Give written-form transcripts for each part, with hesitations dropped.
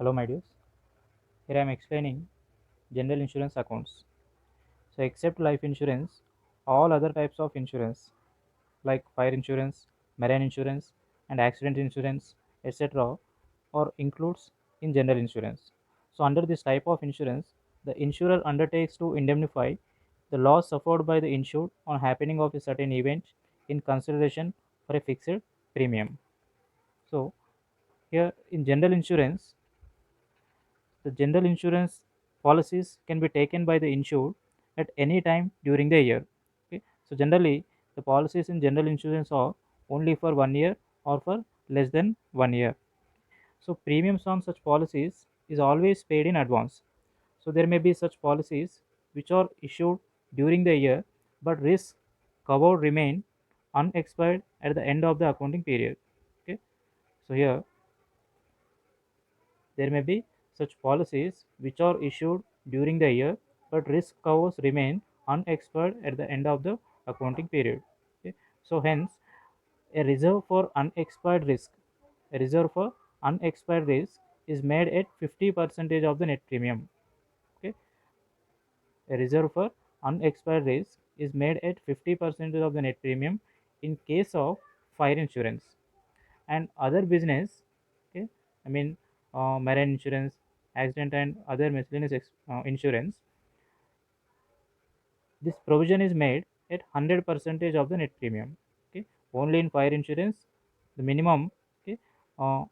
Hello, my dears. Here I am explaining general insurance accounts. So, except life insurance, all other types of insurance like fire insurance, marine insurance, and accident insurance, etc., are includes in general insurance. So, under this type of insurance, the insurer undertakes to indemnify the loss suffered by the insured on happening of a certain event in consideration for a fixed premium. So, here in general insurance, the general insurance policies can be taken by the insured at any time during the year. Okay. So generally, the policies in general insurance are only for 1 year or for less than 1 year. So premiums on such policies is always paid in advance. So there may be such policies which are issued during the year, but risks covered remain unexpired at the end of the accounting period. Okay. So here there may be such policies which are issued during the year, but risk covers remain unexpired at the end of the accounting period. Okay. So, hence, a reserve for unexpired risk, a reserve for unexpired risk is made at 50% of the net premium. Okay. A reserve for unexpired risk is made at 50% of the net premium in case of fire insurance and other business. Okay. I mean, marine insurance, accident, and other miscellaneous insurance. This provision is made at 100% of the net premium. Okay. Only in fire insurance, the minimum, okay, uh,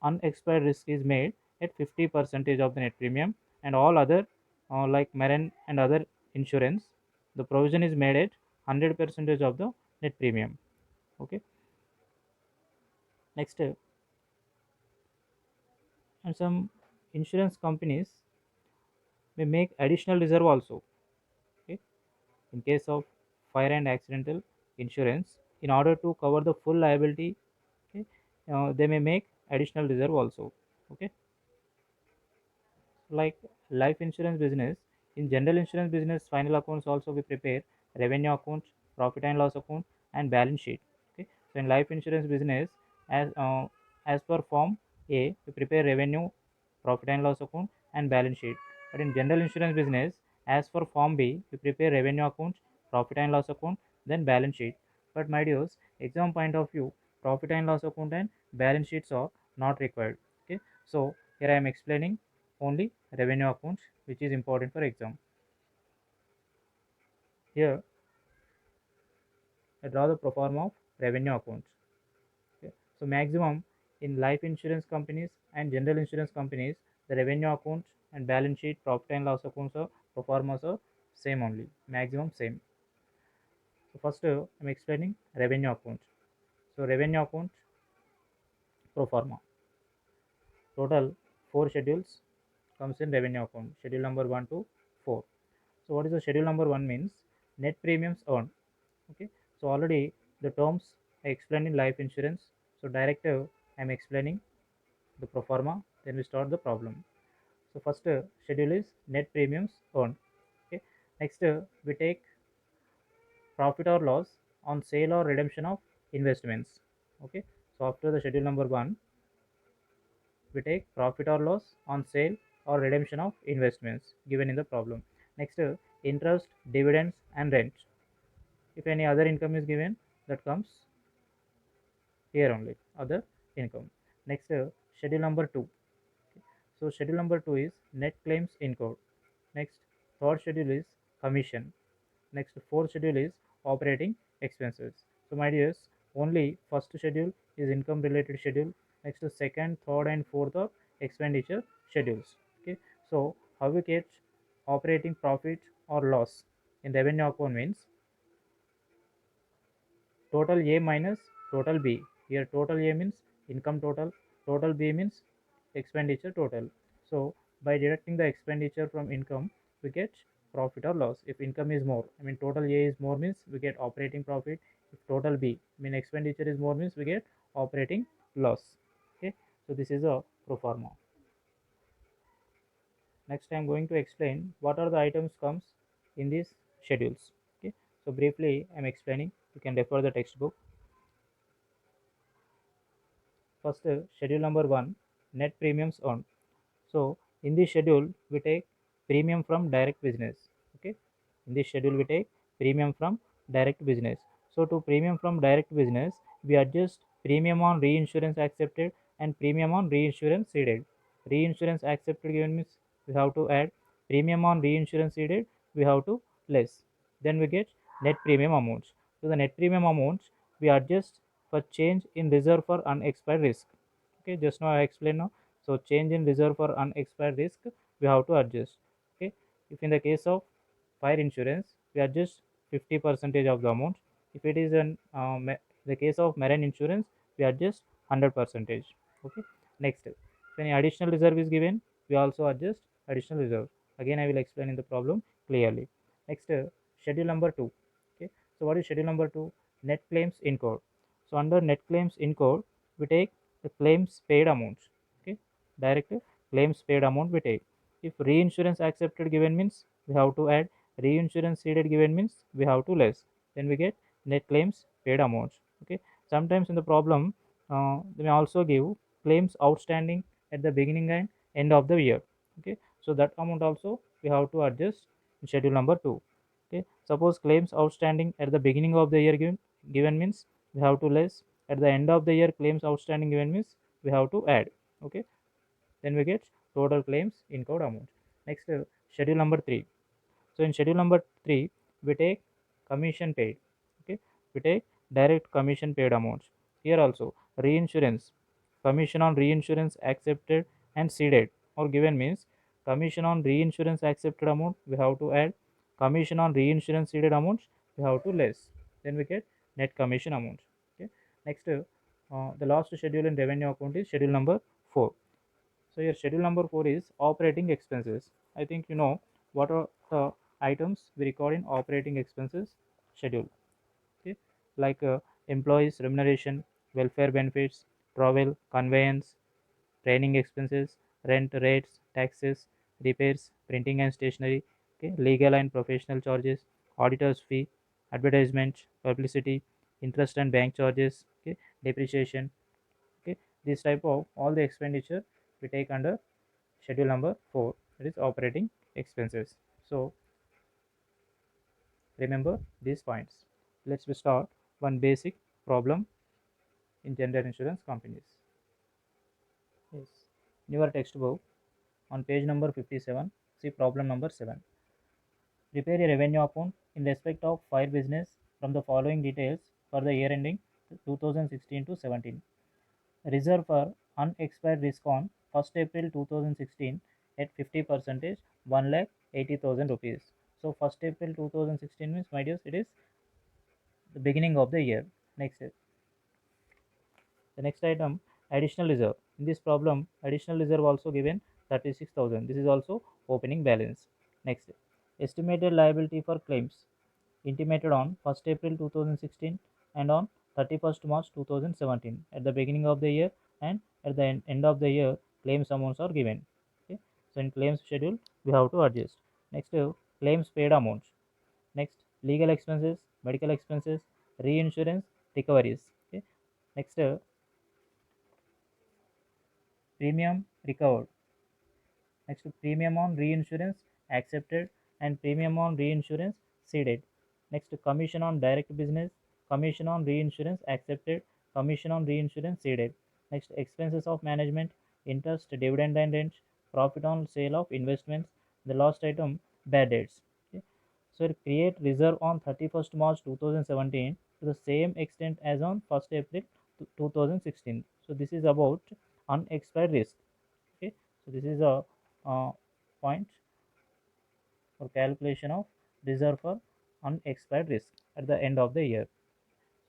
unexpired risk is made at 50% of the net premium, and all other like marine and other insurance, the provision is made at 100% of the net premium. Okay. Next, and some insurance companies may make additional reserve also. Okay. In case of fire and accidental insurance, in order to cover the full liability, okay, they may make additional reserve also. Okay. Like life insurance business, in general insurance business, final accounts also we prepare revenue account, profit and loss account, and balance sheet. Okay. So in life insurance business, as per form A, we prepare revenue, profit and loss account, and balance sheet. But in general insurance business, as for form B, we prepare revenue account, profit and loss account, then balance sheet. But my dears, exam point of view, profit and loss account and balance sheets are not required. Okay. So here I am explaining only revenue accounts, which is important for exam. Here I draw the pro forma of revenue accounts. Okay. So maximum in life insurance companies and general insurance companies, the revenue accounts and balance sheet, profit and loss accounts are pro formas are same only, maximum same. So first I'm explaining revenue account. So revenue account pro forma. Total 4 schedules comes in revenue account. Schedule number 1 to 4. So what is the schedule number 1 means net premiums earned. Okay. So already the terms I explained in life insurance. So directive I am explaining the pro forma. Then we start the problem. So first schedule is net premiums earned. Okay. Next we take profit or loss on sale or redemption of investments. Okay. So after the schedule number 1, we take profit or loss on sale or redemption of investments given in the problem. Next interest, dividends, and rent. If any other income is given, that comes here only, other income. Next schedule number 2. So schedule number 2 is net claims incurred. Next third schedule is commission. Next fourth schedule is operating expenses. So my dears, only first schedule is income related schedule. Next second, third, and fourth are expenditure schedules. Okay. So how we get operating profit or loss in revenue account means total A minus total B. Here total A means income total, total B means expenditure total. So by deducting the expenditure from income, we get profit or loss. If income is more, I mean total A is more means we get operating profit. If total B, I mean expenditure is more means we get operating loss. Okay. So this is a pro forma. Next I am going to explain what are the items comes in these schedules. Okay. So briefly I am explaining. You can refer the textbook. First, schedule number 1, net premiums earned. So in this schedule we take premium from direct business. Okay, in this schedule we take premium from direct business. So to premium from direct business, we adjust premium on reinsurance accepted and premium on reinsurance ceded. Reinsurance accepted given means we have to add, premium on reinsurance ceded we have to less. Then we get net premium amounts. So the net premium amounts we adjust for change in reserve for unexpired risk. Okay, just now I explained now. So change in reserve for unexpired risk we have to adjust. Okay, if in the case of fire insurance we adjust 50 percentage of the amount. If it is an the case of marine insurance we adjust 100 percentage. Okay, next, if any additional reserve is given we also adjust additional reserve. Again I will explain in the problem clearly. Next, schedule number 2. Okay, so what is schedule number 2? Net claims incurred. So under net claims incurred we take the claims paid amounts. Okay, direct claims paid amount we take. If reinsurance accepted given means we have to add, reinsurance ceded given means we have to less. Then we get net claims paid amounts. Okay, sometimes in the problem they may also give claims outstanding at the beginning and end of the year. Okay, so that amount also we have to adjust in schedule number 2. Okay, suppose claims outstanding at the beginning of the year given means we have to less, at the end of the year claims outstanding given means we have to add. Okay, then we get total claims incurred amount. Next, schedule number 3. So in schedule number 3 we take commission paid. Okay, we take direct commission paid amounts. Here also reinsurance, commission on reinsurance accepted and ceded or given means commission on reinsurance accepted amount we have to add, commission on reinsurance ceded amounts we have to less. Then we get net commission amount. Okay, next, the last schedule in revenue account is schedule number 4. So your schedule number 4 is operating expenses. I think you know what are the items we record in operating expenses schedule. Okay, like employees remuneration, welfare benefits, travel, conveyance, training expenses, rent, rates, taxes, repairs, printing and stationery, okay, legal and professional charges, auditors fee, advertisement, publicity, interest and bank charges, okay, depreciation. Okay, this type of all the expenditure we take under schedule number 4, that is operating expenses. So remember these points. Let's start one basic problem in general insurance companies. Yes, in your textbook on page number 57, see problem number 7. Prepare a revenue account in respect of fire business from the following details for the year ending 2016 to 17. Reserve for unexpired risk on 1st April 2016 at 50 percentage 1,80,000 rupees. So 1st April 2016 means, my dears, it is the beginning of the year. Next, the next item, additional reserve. In this problem additional reserve also given 36,000. This is also opening balance. Next, estimated liability for claims intimated on 1st April 2016 and on 31st March 2017 at the beginning of the year and at the end of the year claims amounts are given. Okay, so in claims schedule we have to adjust. Next, claims paid amounts. Next, legal expenses, medical expenses, reinsurance, recoveries. Okay, next, premium recovered. Next, premium on reinsurance accepted and premium on reinsurance ceded. Next, commission on direct business, commission on reinsurance accepted, commission on reinsurance ceded. Next, expenses of management, interest, dividend and rent, profit on sale of investments. The last item, bad debts. Okay. So create reserve on 31st March 2017 to the same extent as on 1st April 2016. So this is about unexpired risk. Okay, so this is a point for calculation of reserve for unexpired risk at the end of the year.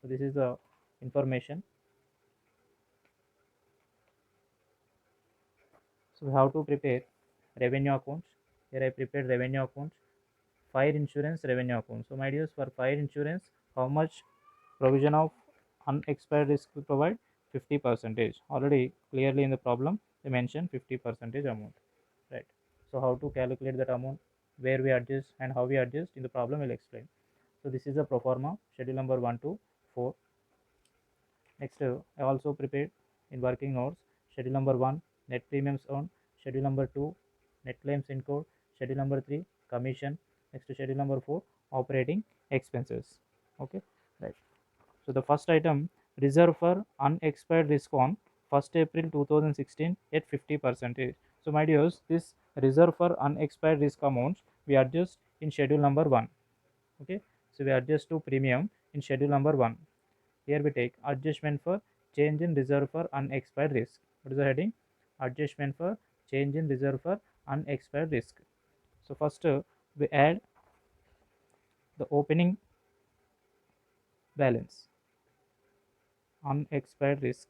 So this is the information. So we have to prepare revenue accounts. Here I prepared revenue accounts, fire insurance revenue account. So my dears, for fire insurance, how much provision of unexpired risk we provide? 50 percentage. Already clearly in the problem they mentioned 50 percentage amount, right? So how to calculate that amount, where we adjust and how we adjust in the problem will explain. So this is the pro forma schedule number 1 to 4. Next, I also prepared in working notes schedule number 1 net premiums earned, schedule number 2 net claims incurred, schedule number 3 commission, next schedule number 4 operating expenses. Okay, right. So the first item, reserve for unexpired risk on 1st April 2016 at 50%. So my dears, this reserve for unexpired risk amounts we adjust in schedule number 1. Okay, so we adjust to premium in schedule number 1. Here we take adjustment for change in reserve for unexpired risk. What is the heading? Adjustment for change in reserve for unexpired risk. So first we add the opening balance unexpired risk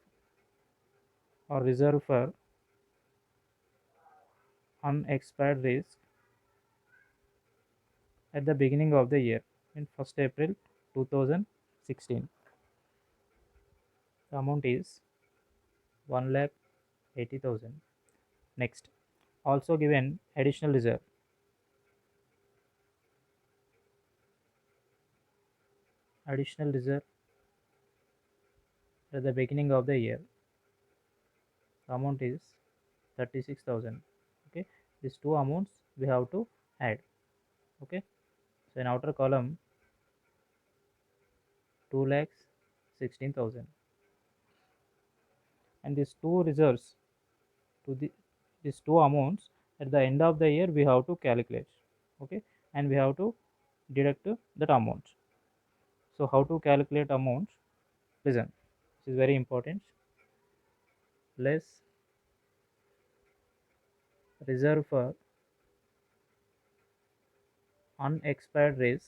or reserve for unexpired risk at the beginning of the year in 1st April 2016. The amount is 1,80,000. Next, also given additional reserve. Additional reserve at the beginning of the year. The amount is 36,000. Okay, these two amounts we have to add. Okay, so in outer column 2,16,000, and these two reserves to these two amounts at the end of the year we have to calculate. Okay, and we have to deduct that amount. So how to calculate amount? Listen, this is very important. Less reserve for unexpired risk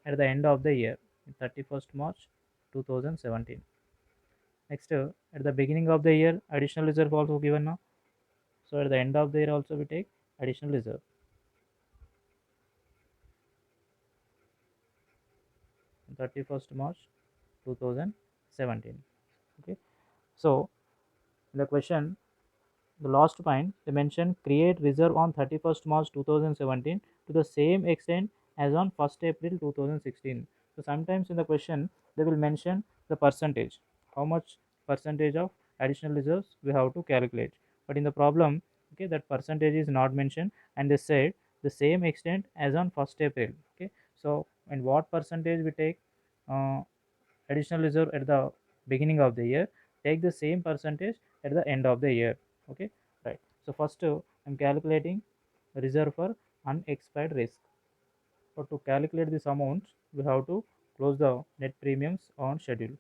at the end of the year, 31st March 2017. Next, at the beginning of the year, additional reserve also given now. So at the end of the year also we take additional reserve. 31st March 2017. Okay. So in the question, the last point they mention create reserve on 31st March 2017 to the same extent as on 1st April 2016. So sometimes in the question they will mention the percentage, how much percentage of additional reserves we have to calculate. But in the problem, okay, that percentage is not mentioned, and they said the same extent as on 1st April. Okay, so in what percentage we take uh, additional reserve at the beginning of the year, take the same percentage at the end of the year. Okay, right. So first I'm calculating reserve for unexpired risk. But to calculate this amount we have to close the net premiums on schedule.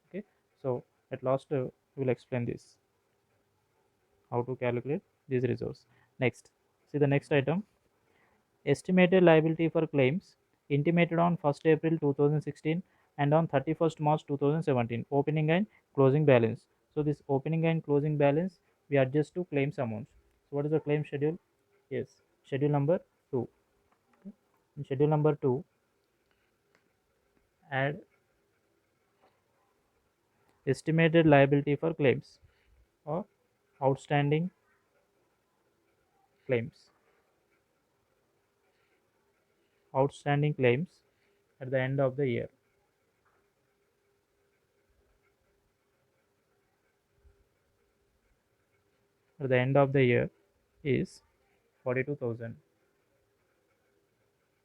Okay, so at last we will explain this how to calculate these reserves. Next, see the next item, estimated liability for claims intimated on 1st April 2016 and on 31st March 2017, opening and closing balance. So this opening and closing balance we adjust to claims amounts. So what is the claim schedule? Yes, schedule number 2. In schedule number 2, add estimated liability for claims or outstanding claims. Outstanding claims at the end of the year. At the end of the year is 42,000.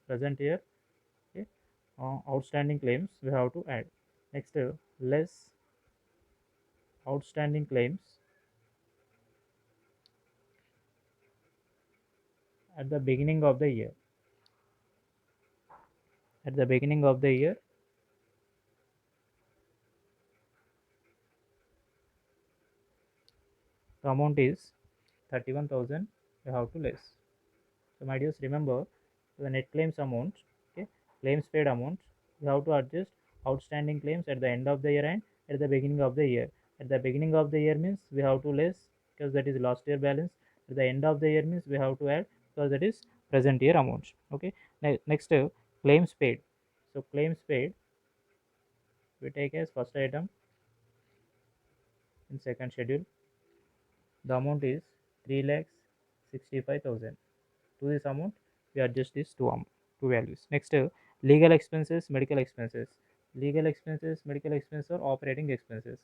Present year, okay, outstanding claims we have to add. Next, less outstanding claims at the beginning of the year. At the beginning of the year, the amount is 31,000 we have to less. So my dears, remember the net claims amount, okay, claims paid amount, we have to adjust outstanding claims at the end of the year and at the beginning of the year. At the beginning of the year means we have to less because that is last year balance. At the end of the year means we have to add because that is present year amount. Okay. Next, claims paid. So claims paid we take as first item in second schedule. The amount is 3,65,000. To this amount we adjust these two values. Next, legal expenses, medical expenses. Legal expenses, medical expenses or operating expenses.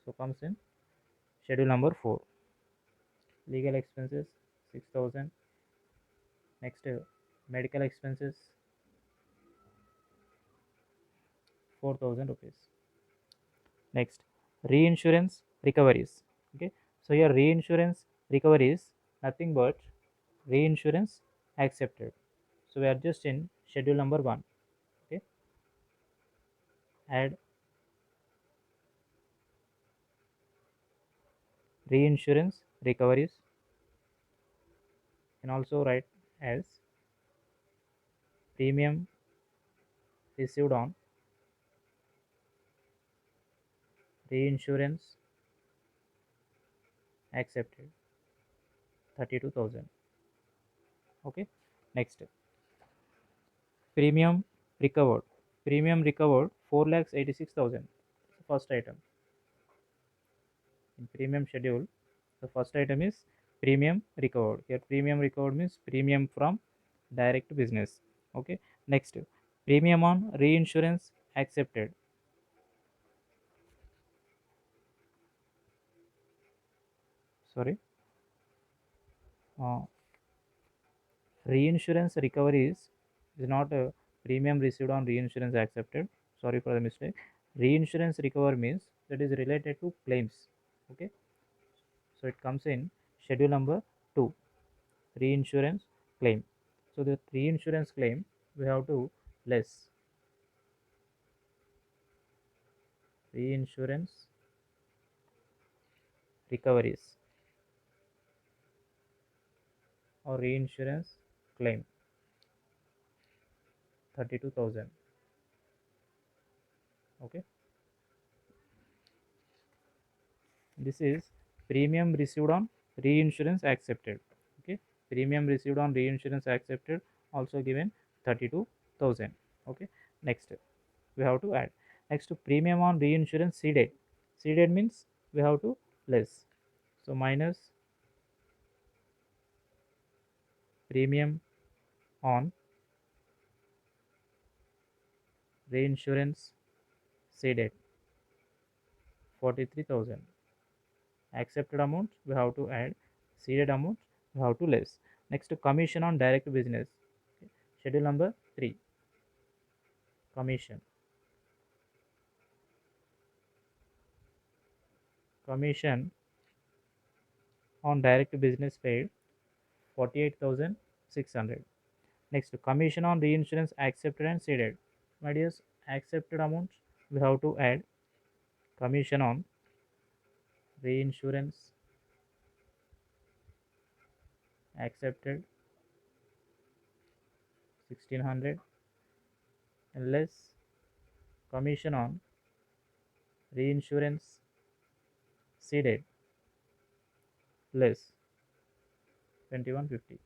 So comes in schedule number 4. legal expenses 6,000. Next, medical expenses 4,000 rupees. Next, reinsurance recoveries. Okay, so your reinsurance recoveries nothing but reinsurance accepted. So we are just in schedule number 1. Okay, add reinsurance recoveries. You can also write as premium received on reinsurance accepted 32,000. Okay, next, premium recovered. Premium recovered 4,86,000. First item in premium schedule. The first item is premium recovered. Here premium recovered means premium from direct business. Okay, next, premium on reinsurance accepted. Sorry, uh, reinsurance recoveries is not a premium received on reinsurance accepted. Sorry for the mistake. Reinsurance recover means that is related to claims. Okay, so it comes in schedule number 2, reinsurance claim. So the reinsurance claim we have to less reinsurance recoveries or reinsurance claim 32,000. Okay, this is premium received on reinsurance accepted. Okay, premium received on reinsurance accepted also given 32,000. Okay, next we have to add, next to premium on reinsurance ceded. Ceded means we have to less, so minus premium on reinsurance ceded 43,000. Accepted amount we have to add, ceded amount we have to less. Next, commission on direct business. Schedule number 3, commission. Commission on direct business paid 48,600. Next, commission on reinsurance accepted and ceded. My dears, accepted amount we have to add, commission on reinsurance accepted 1,600 and less commission on reinsurance ceded less 2,150.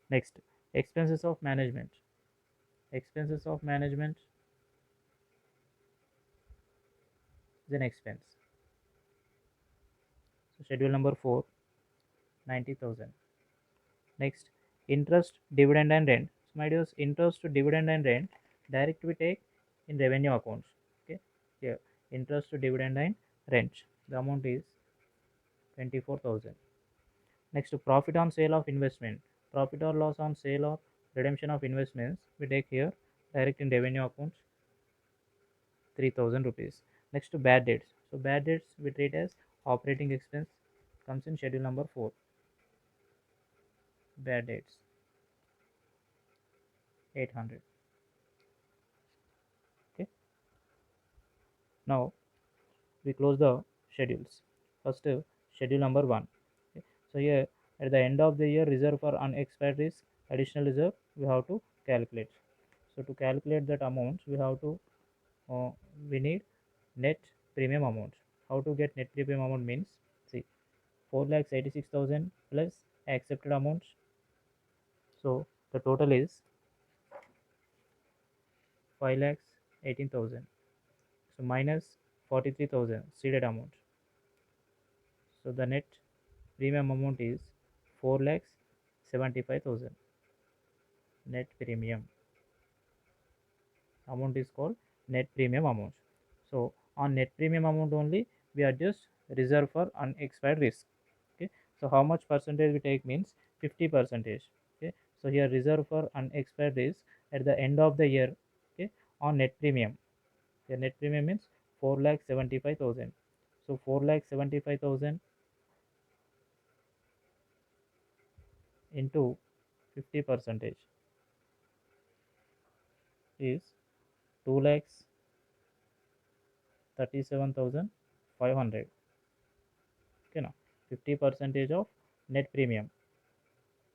Next, expenses of management. Expenses of management is an expense. So schedule number 4, 90,000. Next, interest, dividend and rent. So my dears, interest, dividend and rent direct we take in revenue accounts. Okay, here interest, dividend and rent. The amount is 24,000. Next, profit on sale of investment. Profit or loss on sale or redemption of investments we take here direct in revenue accounts 3,000 rupees. Next, to bad debts. So bad debts we treat as operating expense, comes in schedule number 4, bad debts 800. Okay, now we close the schedules. First, schedule number 1. Okay. So here at the end of the year, reserve for unexpired risk, additional reserve we have to calculate. So to calculate that amount we have to uh, we need net premium amount. How to get net premium amount means, see, 4,86,000 plus accepted amount. So the total is 5,18,000. So minus 43,000 seeded amount. So the net premium amount is 4,75,000. Net premium amount is called net premium amount. So on net premium amount only we are just reserve for unexpired risk. Okay. So how much percentage we take means 50 percentage. Okay, so here reserve for unexpired is at the end of the year, okay, on net premium. The net premium means 4,75,000. So 4,75,000 into 50 percentage is 2,37,500. Okay, now 50 percentage of net premium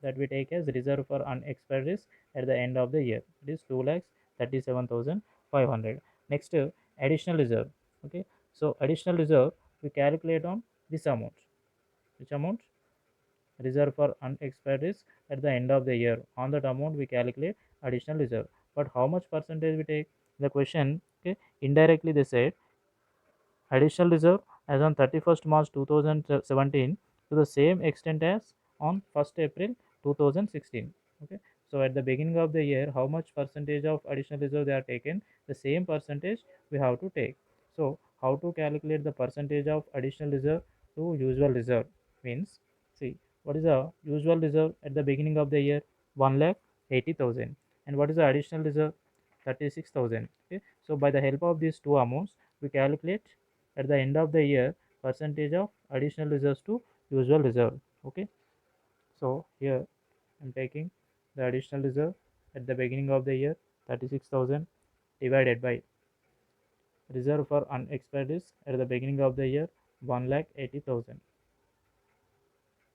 that we take as reserve for unexpired risk at the end of the year. It is 2,37,500. Next, additional reserve. Okay, so additional reserve we calculate on this amount. Which amount? Reserve for unexpired risk at the end of the year. On that amount we calculate additional reserve. But how much percentage we take? The question, okay, indirectly they said additional reserve as on 31st March 2017 to the same extent as on 1st April 2016. Okay, so at the beginning of the year, how much percentage of additional reserve they are taken? The same percentage we have to take. So how to calculate the percentage of additional reserve to usual reserve means, see, what is the usual reserve at the beginning of the year? 1,80,000. And what is the additional reserve? 36,000. Okay, so by the help of these two amounts we calculate at the end of the year percentage of additional reserves to usual reserve. Okay, so here I'm taking the additional reserve at the beginning of the year 36,000 divided by reserve for unexpired risk at the beginning of the year 1,80,000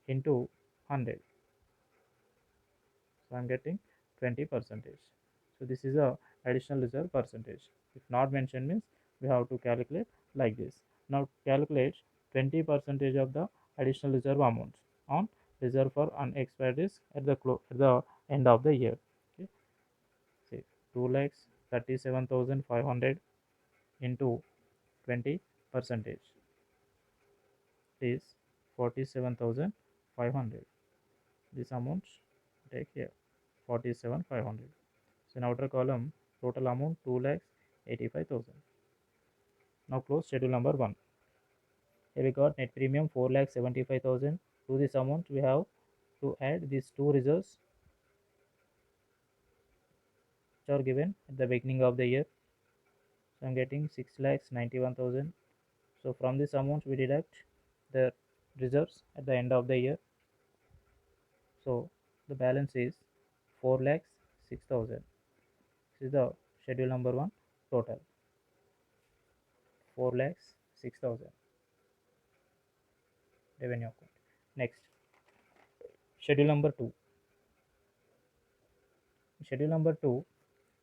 into 100. So I'm getting 20 percentage. So this is a additional reserve percentage. If not mentioned means we have to calculate like this. Now calculate 20 percentage of the additional reserve amount on reserve for unexpired risk at the end of the year. Okay, say 2,37,500 into 20 percentage is 47,500. This amount take here 47,500. So in outer column, total amount 2,85,000. Now close schedule number 1. Here we got net premium 4,75,000. To this amount we have to add these two reserves which are given at the beginning of the year. So I'm getting 6,91,000. So from this amount we deduct the reserves at the end of the year. So the balance is 4,06,000. This is the schedule number 1 total. 4,06,000 revenue account. Next, schedule number 2. Schedule number 2,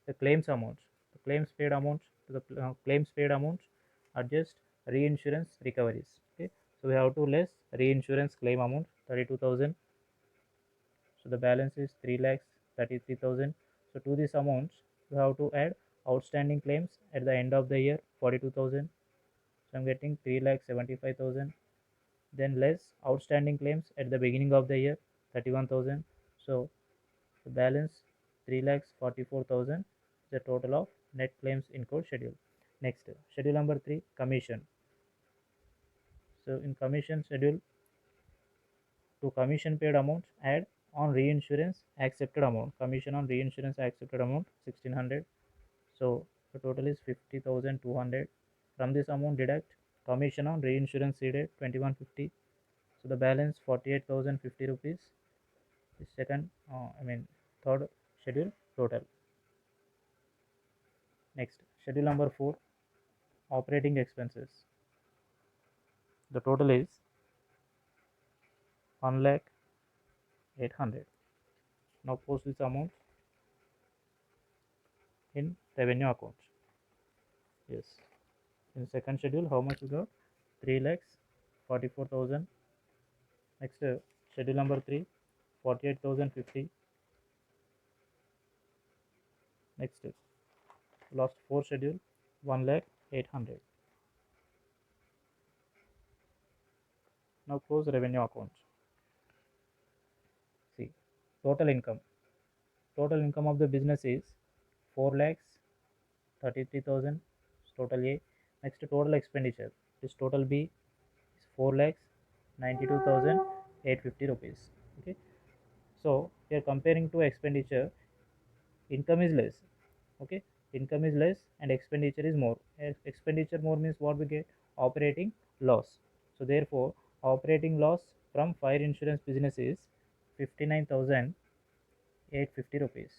the claims amount. The claims paid amount to the claims paid amount are just reinsurance recoveries. Okay, so we have to less reinsurance claim amount 32,000. So the balance is 3,33,000. So to this amount, we have to add outstanding claims at the end of the year 42,000. So I'm getting 3,75,000. Then less outstanding claims at the beginning of the year 31,000. So the balance 3,44,000 is the total of net claims incurred schedule. Next, schedule number 3, commission. So in commission schedule, to commission paid amount add on reinsurance accepted amount. Commission on reinsurance accepted amount 1,600. So the total is 50,200. From this amount deduct commission on reinsurance ceded 2,150. So the balance 48,050 rupees. The second, third schedule total. Next, schedule number 4, operating expenses. The total is 1,08,000. Now post this amount in revenue account. Yes. In second schedule, how much we got? 3,44,000. Next, schedule number 3, 48,050. Next, last 4 schedule, 1,08,000. Now close revenue account. See, total income. Total income of the business is 4,33,000. Total A. Next, total expenditure. This total B is 4,92,000. 850 rupees. Okay, so we are comparing to expenditure. Income is less. Okay, income is less and expenditure is more. Expenditure more means what we get? Operating loss. So therefore operating loss from fire insurance business is 59,850 rupees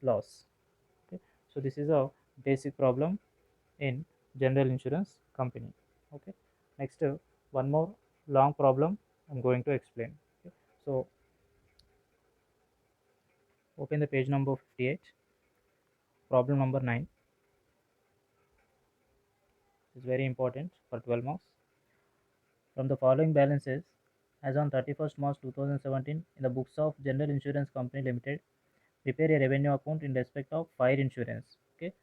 loss. Okay, so this is a basic problem in general insurance company. Okay, next one more long problem I'm going to explain. Okay, so open the page number 58. Problem number 9 is very important for 12 marks. From the following balances as on 31st March 2017 in the books of General Insurance Company Limited, prepare a revenue account in respect of fire insurance. Okay,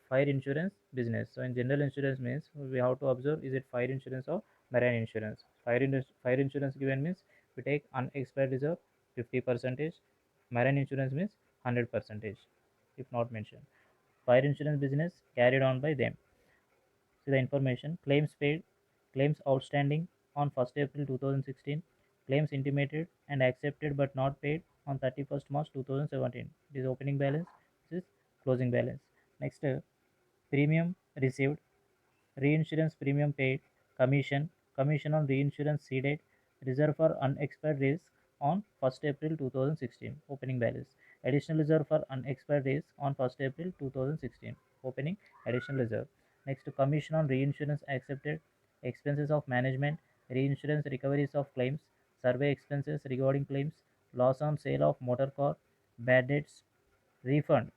fire insurance business. So in general insurance means we have to observe, is it fire insurance or marine insurance. Fire insurance given means we take unexpired reserve 50 percentage. Marine insurance means 100 percentage if not mentioned. Fire insurance business carried on by them. See the information: claims paid, claims outstanding on 1st April 2016, claims intimated and accepted but not paid on 31st March 2017. This is opening balance, this is closing balance. Next, premium received, reinsurance premium paid, commission on reinsurance ceded, reserve for unexpired risk on 1st April 2016, opening balance. Additional reserve for unexpired risk on 1st April 2016, opening additional reserve. Next, commission on reinsurance accepted, expenses of management, reinsurance recoveries of claims, survey expenses regarding claims, loss on sale of motor car, bad debts, refund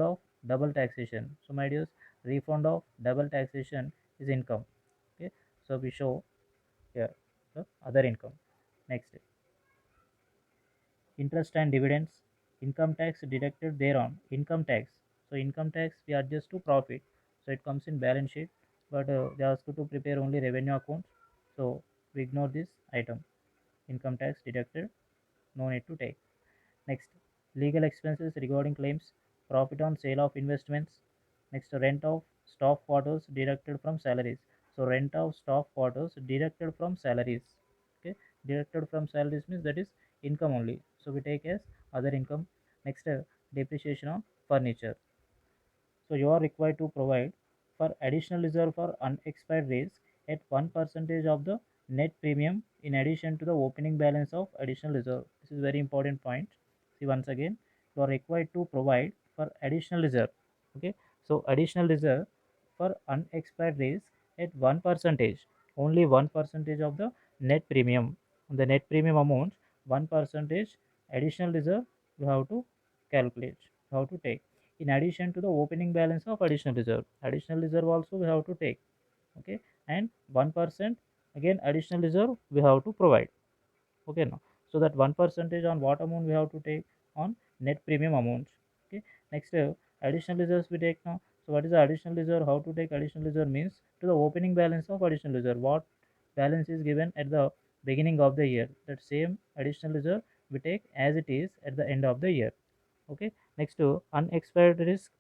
of double taxation. So my dears, refund of double taxation is income. Okay, so we show here the other income. Next, interest and dividends, income tax deducted thereon. Income tax, so income tax we adjust to profit, so it comes in balance sheet, but they ask you to prepare only revenue account, so we ignore this item. Income tax deducted, no need to take. Next, legal expenses regarding claims, profit on sale of investments. Next, rent of staff quarters deducted from salaries. So rent of staff quarters deducted from salaries. Okay, deducted from salaries means that is income only. So we take as other income. Next, depreciation of furniture. So you are required to provide for additional reserve for unexpired rates at 1% of the net premium in addition to the opening balance of additional reserve. This is very important point. See once again, you are required to provide for additional reserve. Okay, so additional reserve for unexpired rates at 1%, only 1% of the net premium. The net premium amount 1% additional reserve you have to calculate, you have to take in addition to the opening balance of additional reserve also we have to take. Okay, and 1% again additional reserve we have to provide. Okay, now so that 1% on what amount we have to take? On net premium amount. Okay, next, additional reserves we take now. So what is the additional reserve? How to take additional reserve means to the opening balance of additional reserve, what balance is given at the beginning of the year, that same additional reserve we take as it is at the end of the year. Okay, next, to unexpired risk,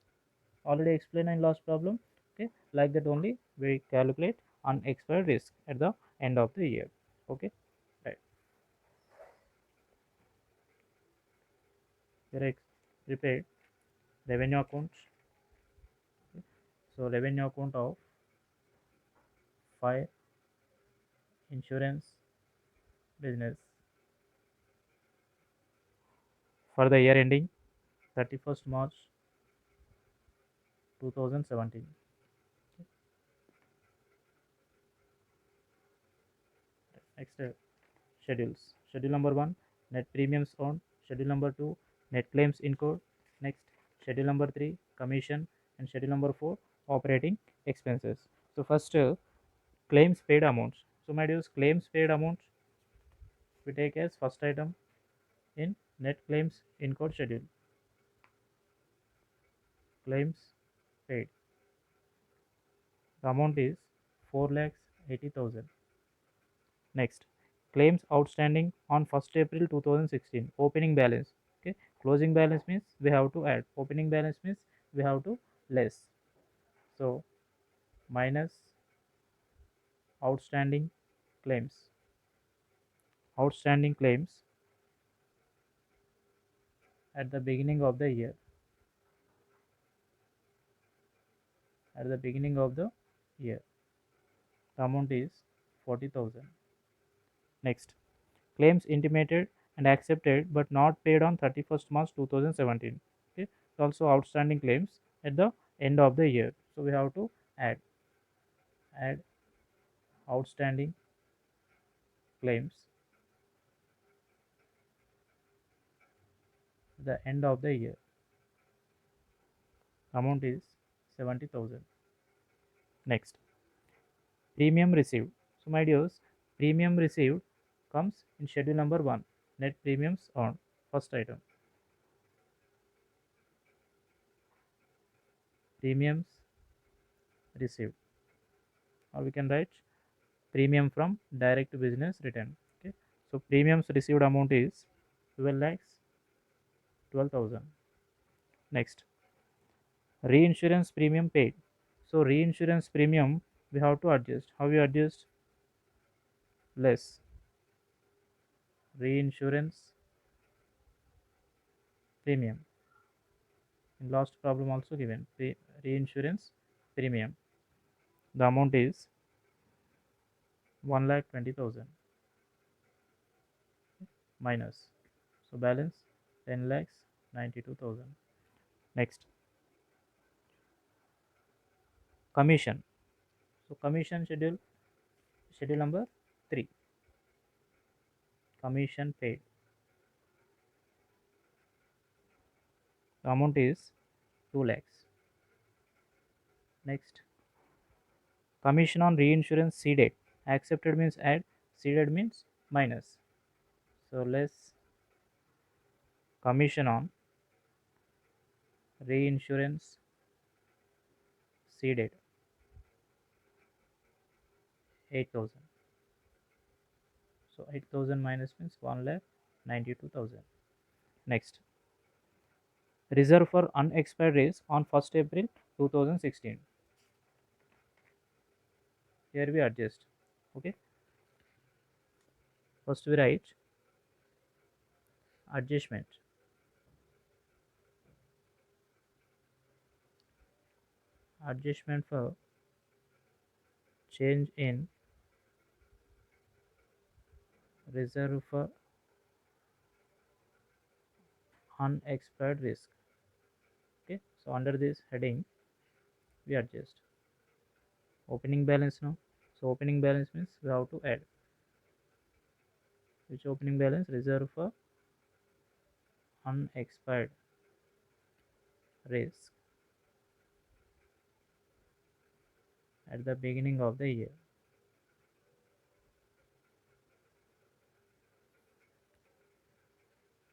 already explained in last problem. Okay, like that only we calculate unexpired risk at the end of the year. Okay, right. Here I prepared revenue account. Okay. So revenue account of fire insurance business for the year ending 31st March 2017. Next, schedules. Schedule number 1, net premiums earned. Schedule number 2, net claims incurred. Next, schedule number 3, commission. And schedule number 4, operating expenses. So first, claims paid amounts. So my dears, claims paid amount we take as first item in net claims incurred schedule. Claims paid, the amount is 4,80,000. Next, claims outstanding on 1st April 2016, opening balance. Okay, closing balance means we have to add, opening balance means we have to less. So minus outstanding claims. outstanding claims at the beginning of the year. At the beginning of the year, the amount is 40,000. Next, claims intimated and accepted but not paid on 31st March 2017. Okay, it's also outstanding claims at the end of the year. So we have to add outstanding claims at the end of the year. Amount is 70,000. Next, premium received. So my dears, premium received comes in schedule number 1. Net premiums earned. First item. Premiums received, or we can write premium from direct business return. Okay, so premiums received amount is 12 lakhs 12,000. Next, reinsurance premium paid. So reinsurance premium we have to adjust. How we adjust? Less reinsurance premium. In last problem also given reinsurance premium. The amount is 1,20,000 minus. So balance 10 lakhs 92,000. Next, commission. So commission schedule number 3. Commission paid. The amount is 2 lakhs. Next, commission on reinsurance ceded. Accepted means add, ceded means minus. So less commission on reinsurance ceded 8,000. So 8,000 minus means 1,92,000. Next, reserve for unexpired raise on 1st April 2016. Here we adjust. Okay. First we write adjustment. Adjustment for change in reserve for unexpired risk. Okay, so under this heading we adjust opening balance now. So opening balance means we have to add which opening balance? Reserve for unexpired risk at the beginning of the year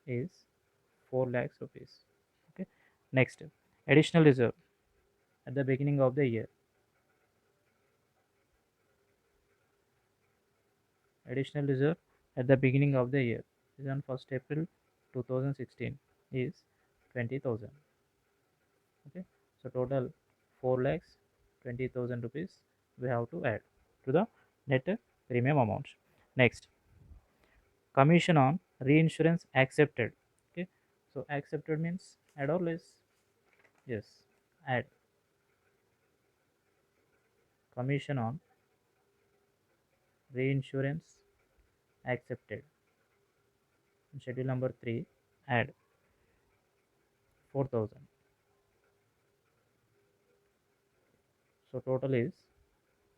is 4 lakhs rupees. Okay, next, additional reserve at the beginning of the year. Additional reserve at the beginning of the year is on 1st April 2016 is 20,000. Okay, so total 4 lakhs 20,000 rupees we have to add to the net premium amount. Next, commission on reinsurance accepted. Okay, so accepted means add or less? Yes, add. Commission on reinsurance accepted. Schedule number 3, add 4,000. So total is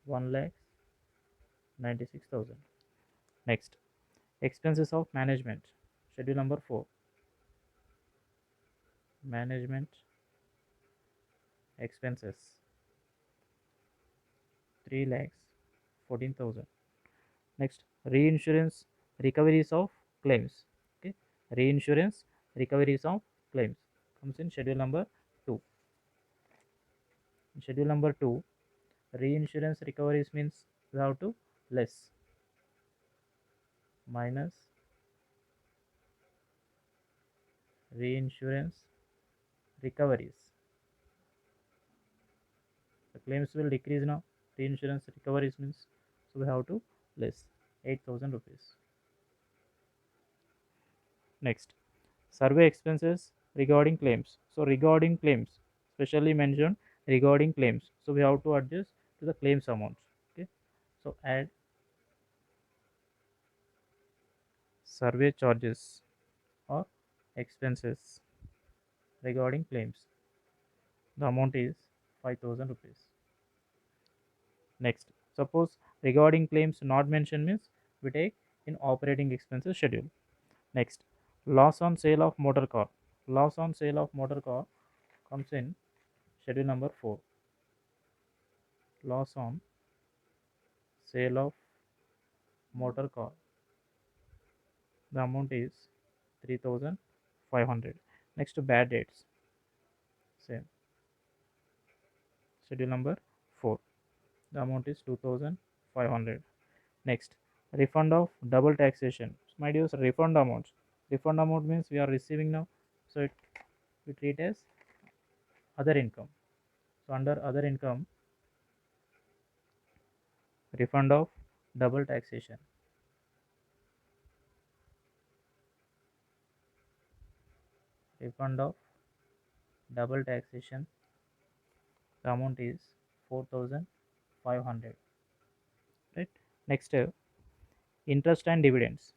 1,96,000. Next, expenses of management. Schedule number 4, management expenses 3,14,000. Next, reinsurance recoveries of claims. Okay, reinsurance recoveries of claims comes in schedule number 2. In schedule number 2, reinsurance recoveries means we have to less minus reinsurance recoveries. The claims will decrease now. Reinsurance recoveries means so we have to less 8,000 rupees. Next, survey expenses regarding claims. So regarding claims, specially mentioned regarding claims. So we have to adjust to the claims amounts. Okay. So add survey charges or expenses regarding claims. The amount is 5,000 rupees. Next, suppose regarding claims not mentioned means we take in operating expenses schedule. Next, loss on sale of motor car. Loss on sale of motor car comes in schedule number 4. Loss on sale of motor car. The amount is 3,500. Next to bad debts. Same. Schedule number 4. The amount is 2,500. Next, refund of double taxation. My dear, refund amounts. Refund amount means we are receiving now, so we treat as other income. So under other income, refund of double taxation. Refund of double taxation. The amount is 4,500. Right. Next, interest and dividends.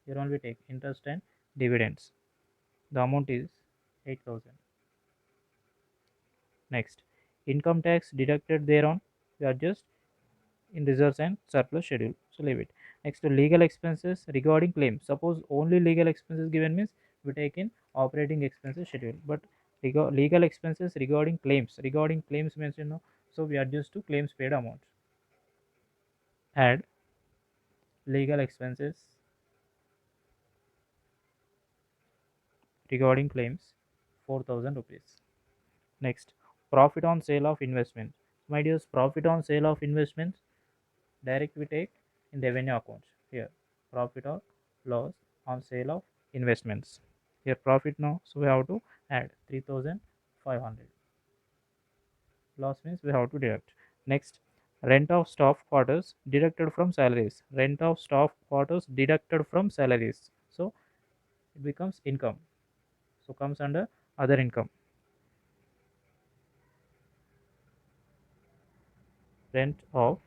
Here only take interest and dividends. The amount is 8,000. Next, income tax deducted thereon. We adjust in reserves and surplus schedule. So leave it. Next, to legal expenses regarding claims. Suppose only legal expenses given means we take in operating expenses schedule. But legal expenses regarding claims mentioned now. So we adjust to claims paid amount. Add legal expenses regarding claims 4,000 rupees. Next, profit on sale of investment. My dears, profit on sale of investments direct we take in revenue accounts. Here, profit or loss on sale of investments. Here, profit now, so we have to add 3,500. Loss means we have to deduct. Next, rent of staff quarters deducted from salaries. Rent of staff quarters deducted from salaries. So it becomes income. So comes under other income. Rent of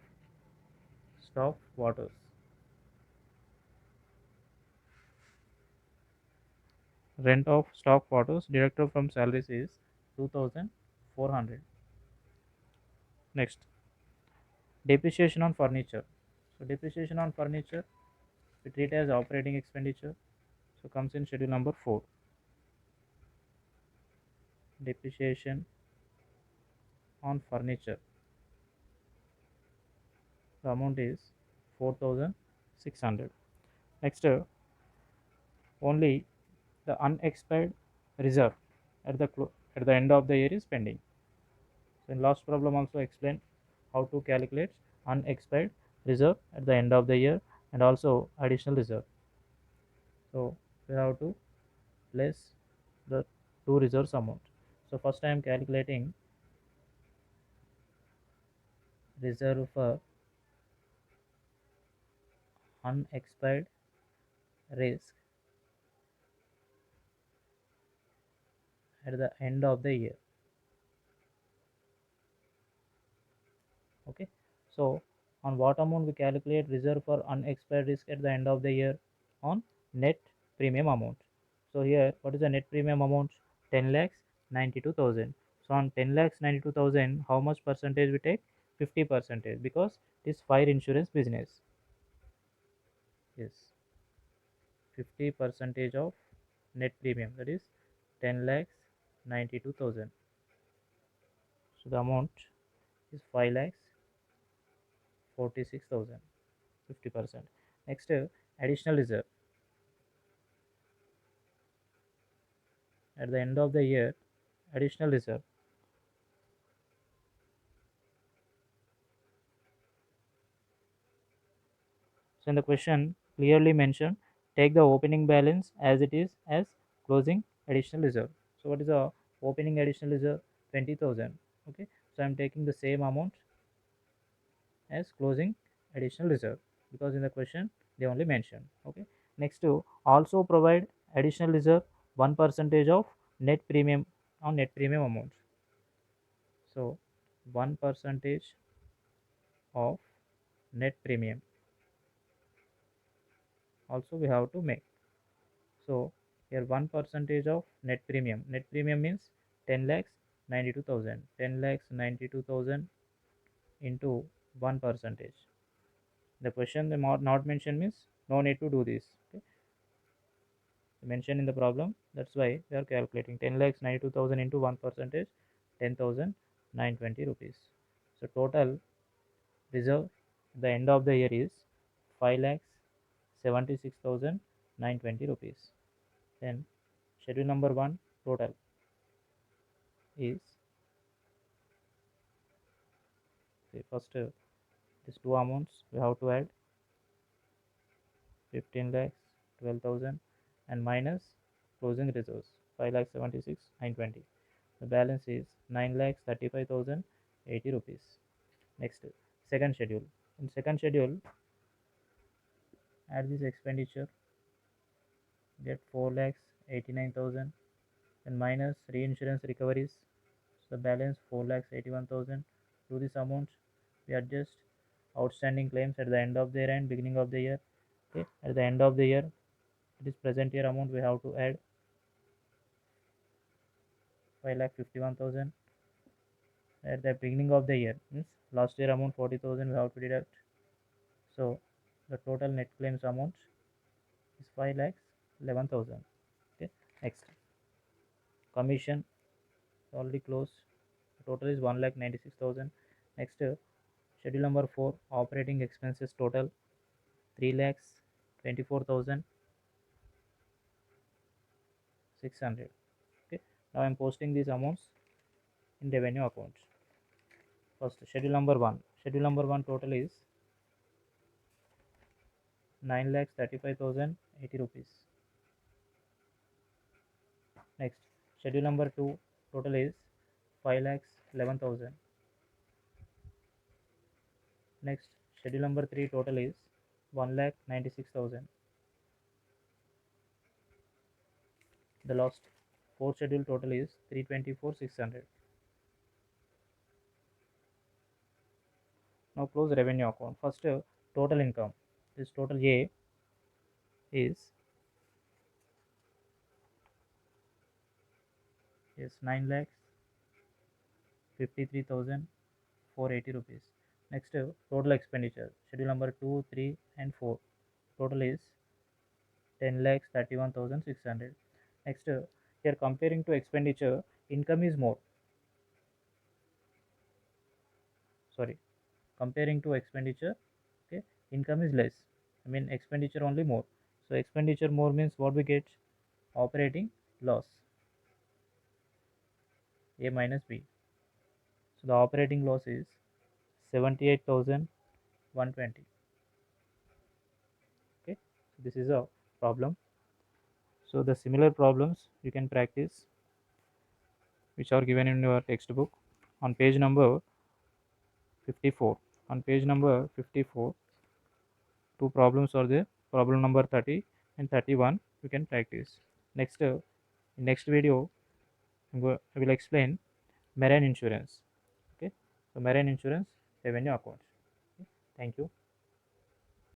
staff quarters. Rent of staff quarters deducted from salaries is 2,400. Next, depreciation on furniture. So depreciation on furniture we treat as operating expenditure. So comes in schedule number 4. Depreciation on furniture. The amount is 4,600. Next, only the unexpired reserve at the end of the year is pending. So in last problem also explain how to calculate unexpired reserve at the end of the year and also additional reserve. So we have to place the two reserves amount. So first I am calculating reserve for unexpired risk at the end of the year. Okay, so on what amount we calculate reserve for unexpired risk at the end of the year? On net premium amount. So here what is the net premium amount? 10 lakhs 92,000. So on 10 lakhs 92,000 how much percentage we take? 50 percentage, because it is fire insurance business. Yes, 50 percentage of net premium, that is 10 lakhs 92,000. So the amount is 5 lakhs 46,000. 50%. Next, additional reserve at the end of the year. Additional reserve, so in the question clearly mentioned, take the opening balance as it is as closing additional reserve. So what is the opening additional reserve? 20,000. Okay, so I'm taking the same amount as closing additional reserve because in the question they only mention. Okay, next, to also provide additional reserve 1% of net premium on net premium amount. So 1% of net premium also we have to make. So here 1% of net premium. Net premium means 10 lakhs 92,000. 10 lakhs 92,000 into 1%. The question the not mentioned means no need to do this. Okay? Mentioned in the problem. That's why we are calculating 10 lakhs 92,000 into 1%, 10,920 rupees. So total reserve at the end of the year is 5 lakhs 76,920 rupees. Then schedule number 1 total is, okay, first these two amounts we have to add 15 lakhs 12,000 and minus closing reserves 5 lakhs 76,920. The balance is 9 lakhs 35,080 rupees. Next, second schedule. In second schedule, add this expenditure, get 4 lakhs 89,000 and minus reinsurance recoveries. So the balance 4 lakhs 81,000. To this amount, we adjust outstanding claims at the end of the year and beginning of the year. Okay, at the end of the year, it is present year amount we have to add 5 lakh 51,000. At the beginning of the year means last year amount 40,000 we have to deduct. So the total net claims amount is 5 lakhs 11,000. Okay, next commission already closed. The total is 1 lakh 96,000. Next, schedule number 4 operating expenses total 3 lakhs 24,600. Okay, now I am posting these amounts in revenue account. First schedule number 1. Schedule number 1 total is 9 lakhs 35,080 rupees. Next schedule number 2 total is 5 lakhs 11,000. Next schedule number 3 total is 1 lakh 96,000. The last fourth schedule total is 324,600. Now close revenue account. First total income. This total A is 9 lakhs 53,480 rupees. Next total expenditure. Schedule number 2, 3 and 4. Total is 10 lakhs 31,600. Next here comparing to expenditure, income is more. Sorry, comparing to expenditure, okay, income is less. I mean expenditure only more. So expenditure more means what we get? Operating loss, A minus B. So the operating loss is 78,120. Okay, so this is a problem. So the similar problems you can practice which are given in your textbook on page number 54. On page number 54, two problems are there. Problem number 30 and 31 you can practice. Next in next video I will explain marine insurance. Okay, so marine insurance revenue account. Okay. Thank you.